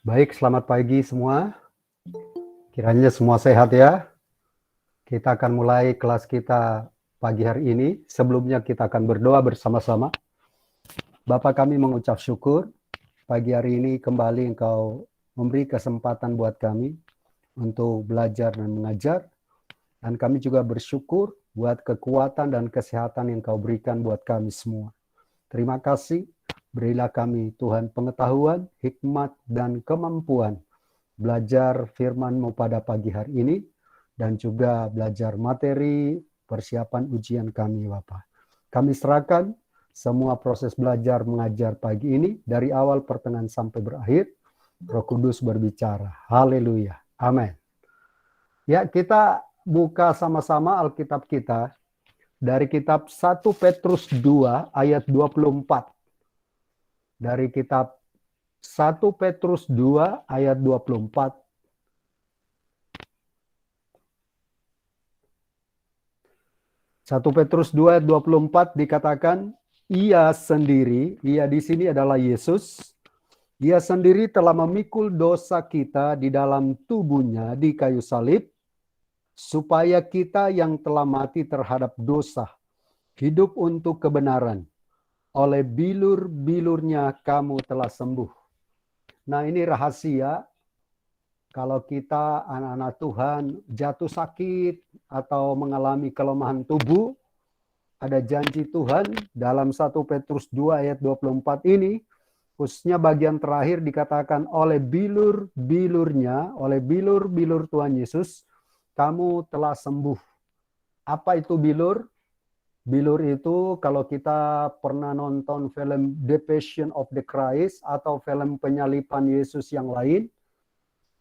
Baik, selamat pagi semua. Kiranya semua sehat ya. Kita akan mulai kelas kita pagi hari ini. Sebelumnya kita akan berdoa bersama-sama. Bapa kami mengucap syukur. Pagi hari ini kembali Engkau memberi kesempatan buat kami untuk belajar dan mengajar. Dan kami juga bersyukur buat kekuatan dan kesehatan yang Kau berikan buat kami semua. Terima kasih. Berilah kami Tuhan pengetahuan, hikmat, dan kemampuan belajar firman-Mu pada pagi hari ini, dan juga belajar materi persiapan ujian kami, Bapak. Kami serahkan semua proses belajar mengajar pagi ini, dari awal pertengahan sampai berakhir. Roh Kudus berbicara. Haleluya. Amin. Ya, kita buka sama-sama Alkitab kita dari kitab 1 Petrus 2 ayat 24. Dari kitab 1 Petrus 2 ayat 24. 1 Petrus 2 ayat 24 dikatakan, ia sendiri, ia di sini adalah Yesus, ia sendiri telah memikul dosa kita di dalam tubuhnya di kayu salib, supaya kita yang telah mati terhadap dosa, hidup untuk kebenaran. Oleh bilur-bilurnya kamu telah sembuh. Nah, ini rahasia. Kalau kita anak-anak Tuhan jatuh sakit atau mengalami kelemahan tubuh, ada janji Tuhan dalam 1 Petrus 2 ayat 24 ini, khususnya bagian terakhir dikatakan oleh bilur-bilurnya, oleh bilur-bilur Tuhan Yesus, kamu telah sembuh. Apa itu bilur? Bilur itu kalau kita pernah nonton film The Passion of the Christ atau film penyalipan Yesus yang lain,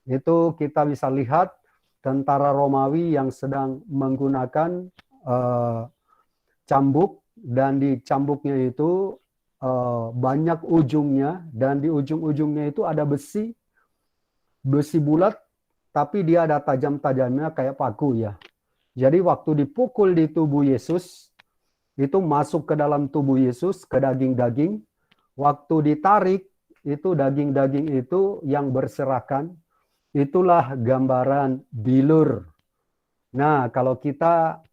itu kita bisa lihat tentara Romawi yang sedang menggunakan cambuk, dan di cambuknya itu banyak ujungnya, dan di ujung-ujungnya itu ada besi bulat, tapi dia ada tajam-tajamnya kayak paku ya. Jadi waktu dipukul di tubuh Yesus, itu masuk ke dalam tubuh Yesus, ke daging-daging. Waktu ditarik, itu daging-daging itu yang berserakan. Itulah gambaran bilur. Nah, kalau kita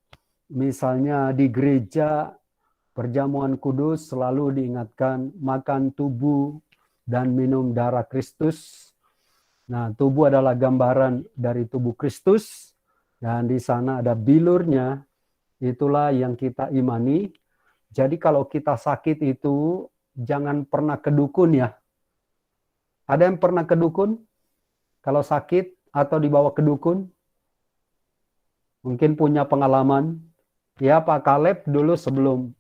misalnya di gereja perjamuan kudus selalu diingatkan makan tubuh dan minum darah Kristus. Nah, tubuh adalah gambaran dari tubuh Kristus, dan di sana ada bilurnya, itulah yang kita imani. Jadi kalau kita sakit itu jangan pernah ke dukun ya. Ada yang pernah ke dukun? Kalau sakit atau dibawa ke dukun? Mungkin punya pengalaman. Ya, Pak Kaleb dulu sebelum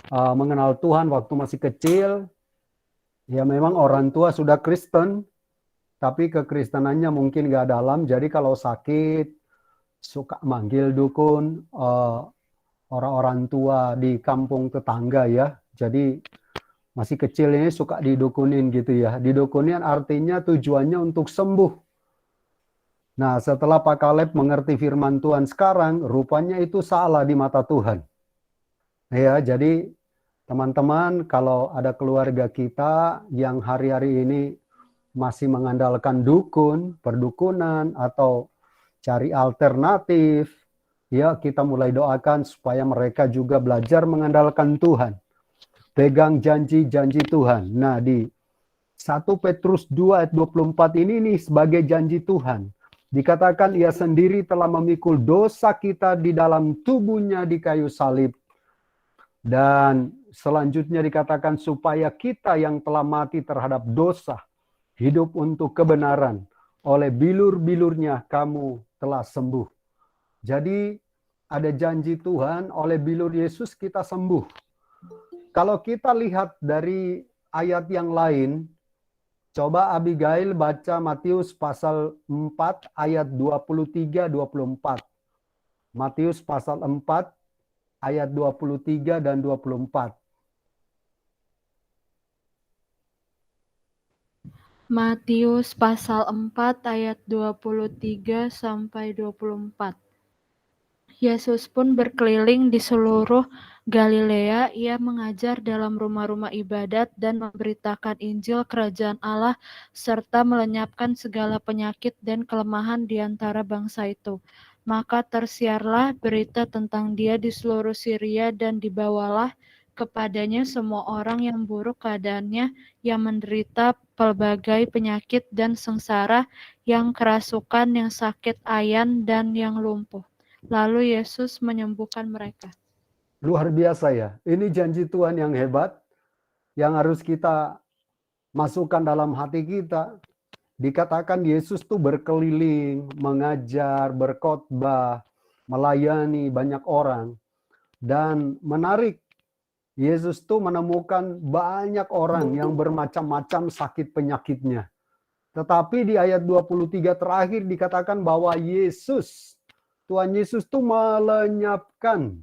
mengenal Tuhan waktu masih kecil, ya memang orang tua sudah Kristen, tapi kekristenannya mungkin gak dalam. Jadi kalau sakit, suka manggil dukun, orang-orang tua di kampung tetangga ya. Jadi masih kecil ini suka didukunin gitu ya. Didukunin artinya tujuannya untuk sembuh. Nah, setelah Pak Kaleb mengerti firman Tuhan sekarang, rupanya itu salah di mata Tuhan. Ya, jadi teman-teman, kalau ada keluarga kita yang hari-hari ini masih mengandalkan dukun, perdukunan, atau cari alternatif, ya kita mulai doakan supaya mereka juga belajar mengandalkan Tuhan. Pegang janji-janji Tuhan. Nah, di 1 Petrus 2 ayat 24 ini nih sebagai janji Tuhan. Dikatakan ia sendiri telah memikul dosa kita di dalam tubuhnya di kayu salib. Dan selanjutnya dikatakan supaya kita yang telah mati terhadap dosa, hidup untuk kebenaran. Oleh bilur-bilurnya kamu telah sembuh. Jadi ada janji Tuhan, oleh bilur Yesus kita sembuh. Kalau kita lihat dari ayat yang lain, coba Abigail baca Matius pasal 4 ayat 23-24. Matius pasal 4 ayat 23 dan 24. Matius pasal 4 ayat 23 sampai 24. Yesus pun berkeliling di seluruh Galilea. Ia mengajar dalam rumah-rumah ibadat dan memberitakan Injil Kerajaan Allah serta melenyapkan segala penyakit dan kelemahan di antara bangsa itu. Maka tersiarlah berita tentang Dia di seluruh Syria dan dibawalah kepadanya semua orang yang buruk keadaannya, yang menderita pelbagai penyakit dan sengsara, yang kerasukan, yang sakit ayan, dan yang lumpuh. Lalu Yesus menyembuhkan mereka. Luar biasa ya. Ini janji Tuhan yang hebat, yang harus kita masukkan dalam hati kita. Dikatakan Yesus tuh berkeliling, mengajar, berkhotbah, melayani banyak orang. Dan menarik, Yesus tuh menemukan banyak orang yang bermacam-macam sakit penyakitnya. Tetapi di ayat 23 terakhir dikatakan bahwa Tuhan Yesus tuh melenyapkan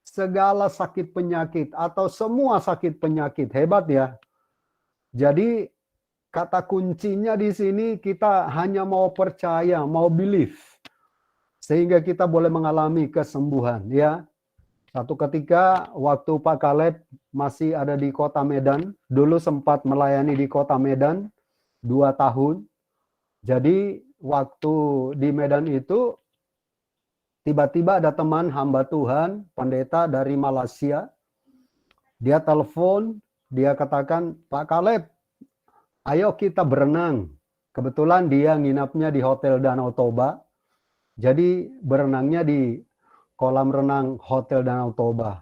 segala sakit penyakit atau semua sakit penyakit. Hebat ya. Jadi kata kuncinya di sini kita hanya mau percaya, mau believe. Sehingga kita boleh mengalami kesembuhan ya. Satu ketika waktu Pak Kaleb masih ada di kota Medan, dulu sempat melayani di kota Medan 2 tahun. Jadi waktu di Medan itu tiba-tiba ada teman hamba Tuhan, pendeta dari Malaysia. Dia telepon, dia katakan, Pak Kaleb, ayo kita berenang. Kebetulan dia nginapnya di Hotel Danau Toba. Jadi berenangnya di kolam renang Hotel Danau Toba.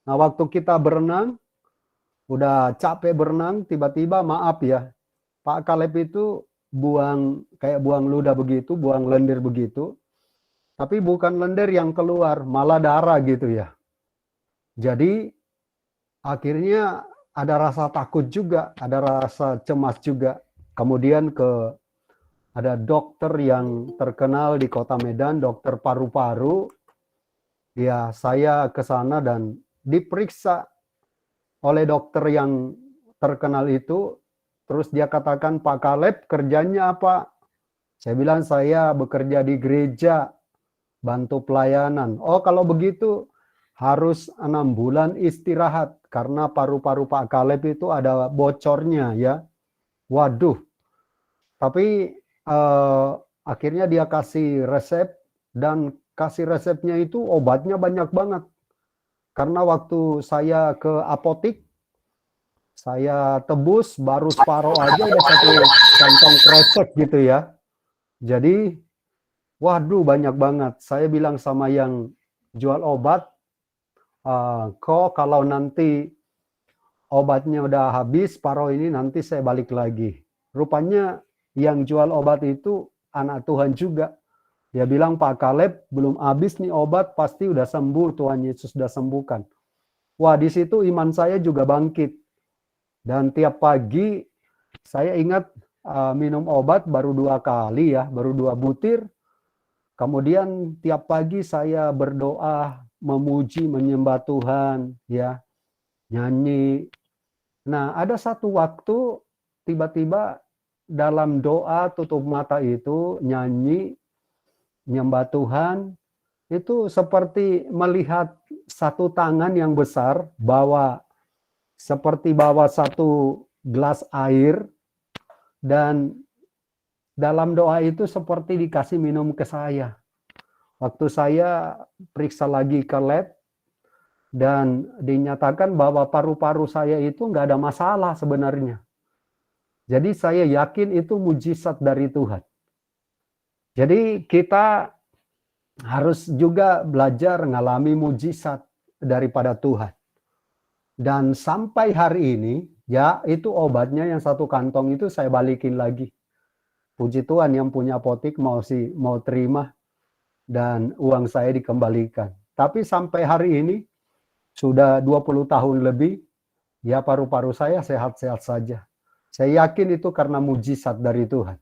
Nah waktu kita berenang, udah capek berenang, tiba-tiba maaf ya, Pak Kaleb itu kayak buang ludah begitu, buang lendir begitu. Tapi bukan lendir yang keluar, malah darah gitu ya. Jadi akhirnya ada rasa takut juga, ada rasa cemas juga. Kemudian ada dokter yang terkenal di kota Medan, dokter paru-paru. Ya, saya ke sana dan diperiksa oleh dokter yang terkenal itu. Terus dia katakan, Pak Kaleb kerjanya apa? Saya bilang saya bekerja di gereja, bantu pelayanan. Oh kalau begitu harus 6 bulan istirahat karena paru-paru Pak Kaleb itu ada bocornya ya. Waduh. Tapi akhirnya dia kasih resep dan kasih resepnya itu obatnya banyak banget. Karena waktu saya ke apotik, saya tebus baru separuh aja udah satu kantong kresek gitu ya. Jadi waduh banyak banget. Saya bilang sama yang jual obat, kok kalau nanti obatnya udah habis, paruh ini nanti saya balik lagi. Rupanya yang jual obat itu anak Tuhan juga. Dia bilang, Pak Kaleb belum habis nih obat, pasti udah sembuh, Tuhan Yesus sudah sembuhkan. Wah di situ iman saya juga bangkit. Dan tiap pagi saya ingat minum obat baru 2 kali ya, baru 2 butir. Kemudian tiap pagi saya berdoa, memuji, menyembah Tuhan, ya, nyanyi. Nah, ada satu waktu tiba-tiba dalam doa tutup mata itu nyanyi, menyembah Tuhan, itu seperti melihat satu tangan yang besar seperti bawa satu gelas air dan dalam doa itu seperti dikasih minum ke saya. Waktu saya periksa lagi ke lab, dan dinyatakan bahwa paru-paru saya itu nggak ada masalah sebenarnya. Jadi saya yakin itu mujizat dari Tuhan. Jadi kita harus juga belajar mengalami mujizat daripada Tuhan. Dan sampai hari ini, ya itu obatnya yang satu kantong itu saya balikin lagi. Puji Tuhan yang punya apotik mau terima dan uang saya dikembalikan. Tapi sampai hari ini sudah 20 tahun lebih, ya paru-paru saya sehat-sehat saja. Saya yakin itu karena mujizat dari Tuhan.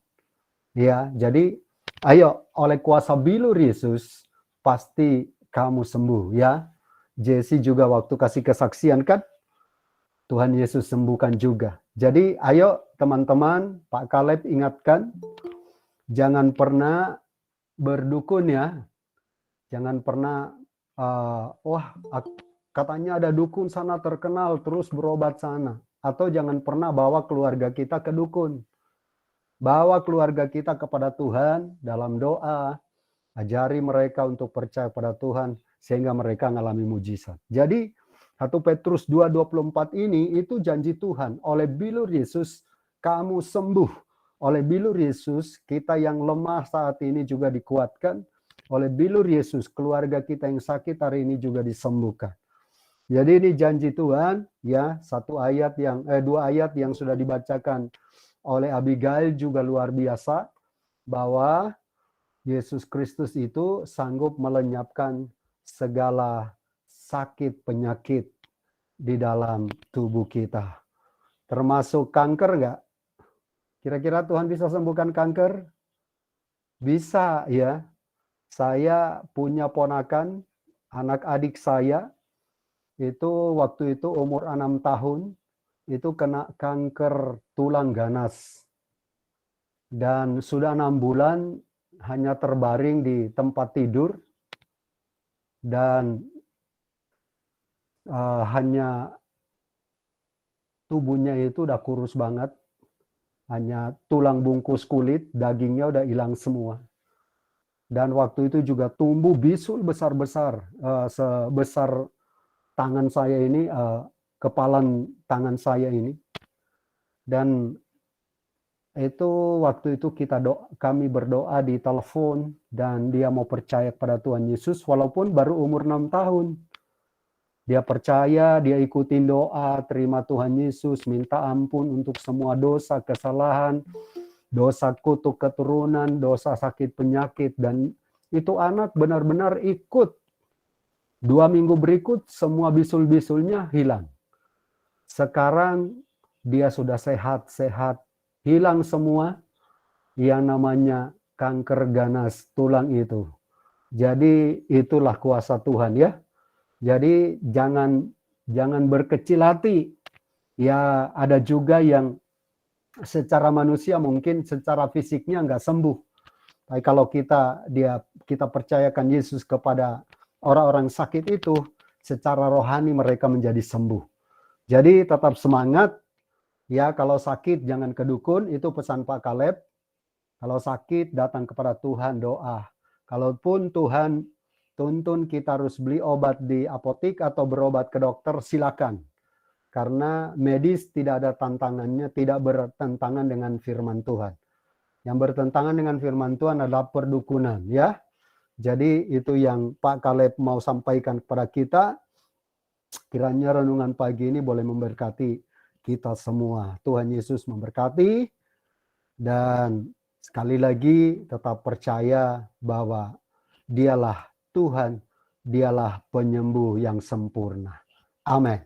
Ya, jadi ayo oleh kuasa bilur Yesus pasti kamu sembuh ya. Jesse juga waktu kasih kesaksian kan, Tuhan Yesus sembuhkan juga. Jadi ayo teman-teman, Pak Kaleb ingatkan, jangan pernah berdukun ya. Jangan pernah, wah katanya ada dukun sana terkenal, terus berobat sana. Atau jangan pernah bawa keluarga kita ke dukun. Bawa keluarga kita kepada Tuhan dalam doa. Ajari mereka untuk percaya pada Tuhan, sehingga mereka mengalami mujizat. Jadi, 1 Petrus 2:24 ini, itu janji Tuhan. Oleh bilur Yesus, kamu sembuh. Oleh bilur Yesus, kita yang lemah saat ini juga dikuatkan. Oleh bilur Yesus, keluarga kita yang sakit hari ini juga disembuhkan. Jadi ini janji Tuhan, ya, dua ayat yang sudah dibacakan oleh Abigail juga luar biasa, bahwa Yesus Kristus itu sanggup melenyapkan segala sakit penyakit di dalam tubuh kita. Termasuk kanker enggak? Kira-kira Tuhan bisa sembuhkan kanker? Bisa, ya. Saya punya ponakan, anak adik saya, itu waktu itu umur 6 tahun, itu kena kanker tulang ganas. Dan sudah 6 bulan hanya terbaring di tempat tidur, dan hanya tubuhnya itu udah kurus banget, hanya tulang bungkus kulit, dagingnya udah hilang semua. Dan waktu itu juga tumbuh bisul besar-besar, sebesar tangan saya ini, kepalan tangan saya ini. Dan itu waktu itu kami berdoa di telepon, dan dia mau percaya pada Tuhan Yesus walaupun baru umur 6 tahun. Dia percaya, dia ikutin doa, terima Tuhan Yesus, minta ampun untuk semua dosa, kesalahan, dosa kutuk keturunan, dosa sakit penyakit, dan itu anak benar-benar ikut. 2 minggu berikut semua bisul-bisulnya hilang. Sekarang dia sudah sehat-sehat, hilang semua yang namanya kanker ganas tulang itu. Jadi itulah kuasa Tuhan, ya. Jadi jangan berkecil hati. Ya, ada juga yang secara manusia mungkin secara fisiknya nggak sembuh. Tapi kalau kita percayakan Yesus kepada orang-orang sakit itu, secara rohani mereka menjadi sembuh. Jadi tetap semangat. Ya, kalau sakit jangan ke dukun, itu pesan Pak Kaleb. Kalau sakit datang kepada Tuhan, doa. Kalaupun Tuhan tuntun kita harus beli obat di apotik atau berobat ke dokter, silakan. Karena medis tidak ada tantangannya, tidak bertentangan dengan firman Tuhan. Yang bertentangan dengan firman Tuhan adalah perdukunan, ya. Jadi itu yang Pak Kaleb mau sampaikan kepada kita. Kiranya renungan pagi ini boleh memberkati kita semua. Tuhan Yesus memberkati, dan sekali lagi tetap percaya bahwa Dialah Tuhan, Dialah penyembuh yang sempurna. Amin.